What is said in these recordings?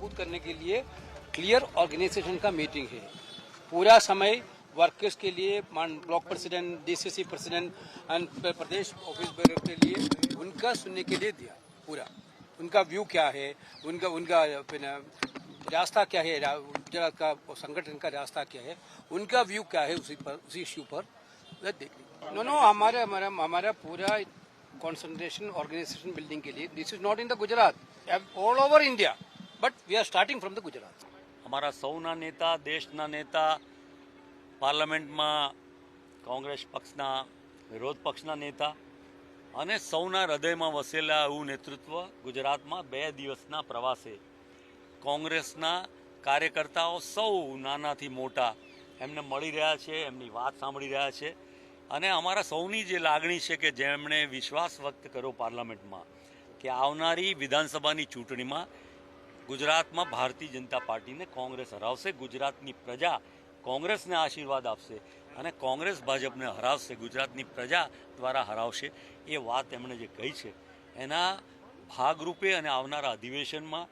मजबूत करने के लिए क्लियर ऑर्गेनाइजेशन का मीटिंग है। पूरा समय वर्कर्स के लिए, block president, DCC president and Pradesh office के लिए उनका सुनने के लिए दिया। पूरा उनका व्यू क्या है, उनका रास्ता क्या है, गुजरात का संगठन का रास्ता क्या है, उनका व्यू क्या है, उसी इश्यू पर देखिए। नो हमारा पूरा concentration organization building के लिए, this is not in the Gujarat, all over India, but we are starting from the Gujarat. हमारा સૌના નેતા, દેશના નેતા, પાર્લામેન્ટમાં કોંગ્રેસ પક્ષના, વિરોધ પક્ષના નેતા અને સૌના હૃદયમાં વસેલા એવું નેતૃત્વ ગુજરાતમાં 2 દિવસના પ્રવાસે કોંગ્રેસના કાર્યકર્તાઓ સૌ નાનાથી મોટા એમને મળી રહ્યા છે, એમની વાત સાંભળી રહ્યા છે અને અમારા સૌની જે લાગણી છે કે જેમણે વિશ્વાસ વ્યક્ત કર્યો પાર્લામેન્ટમાં કે આવનારી વિધાનસભાની ચૂંટણીમાં ગુજરાતમાં ભારતીય જનતા પાર્ટીને કોંગ્રેસ હરાવશે, ગુજરાતની પ્રજા કોંગ્રેસને આશીર્વાદ આપશે અને કોંગ્રેસ ભાજપને હરાવશે, ગુજરાતની પ્રજા દ્વારા હરાવશે, એ વાત એમણે જે કહી છે એના ભાગરૂપે અને આવનારા અધિવેશનમાં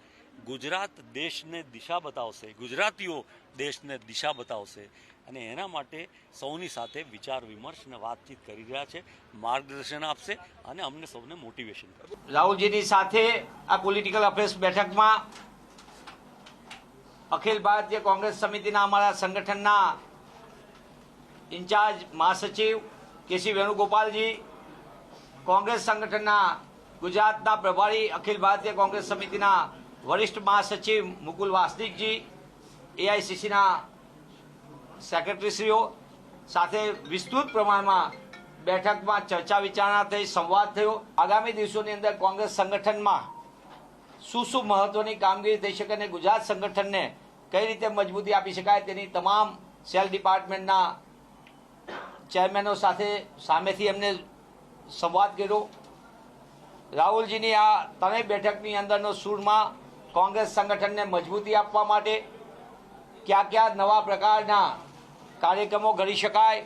ગુજરાત દેશને દિશા બતાવશે, ગુજરાતીઓ દેશને દિશા બતાવશે અને એના માટે સૌની સાથે વિચાર વિમર્શ અને વાતચીત કરી રહ્યા છે, માર્ગદર્શન આપશે અને અમને સૌને મોટિવેશન કરશે। રાહુલજીની સાથે આ પોલિટિકલ અફેર્સ બેઠકમાં અખિલ ભારતીય કોંગ્રેસ સમિતિના અમારા સંગઠનના ઇન્ચાર્જ મહાસચિવ કેસી વેણુગોપાલજી, કોંગ્રેસ સંગઠનના ગુજરાતના પ્રભારી અખિલ ભારતીય કોંગ્રેસ સમિતિના વરિષ્ઠ મહાસચિવ મુકુલ વાસનિકજી, એઆઈસીસીના સેક્રેટરીશ્રીઓ સાથે વિસ્તૃત પ્રમાણમાં બેઠકમાં ચર્ચા વિચારણા થઈ, સંવાદ થયો। આગામી દિવસોની અંદર કોંગ્રેસ સંગઠનમાં શું મહત્વની કામગીરી થઈ શકે અને ગુજરાત સંગઠનને કઈ રીતે મજબૂતી આપી શકાય તેની તમામ સેલ ડિપાર્ટમેન્ટના ચેરમેનો સાથે સામેથી એમને સંવાદ કર્યો। રાહુલજીની આ ત્રણેય બેઠકની અંદરનો સૂરમાં કોંગ્રેસ સંગઠનને મજબૂતી આપવા માટે કયા નવા પ્રકારના કાર્યક્રમો ઘડી શકાય,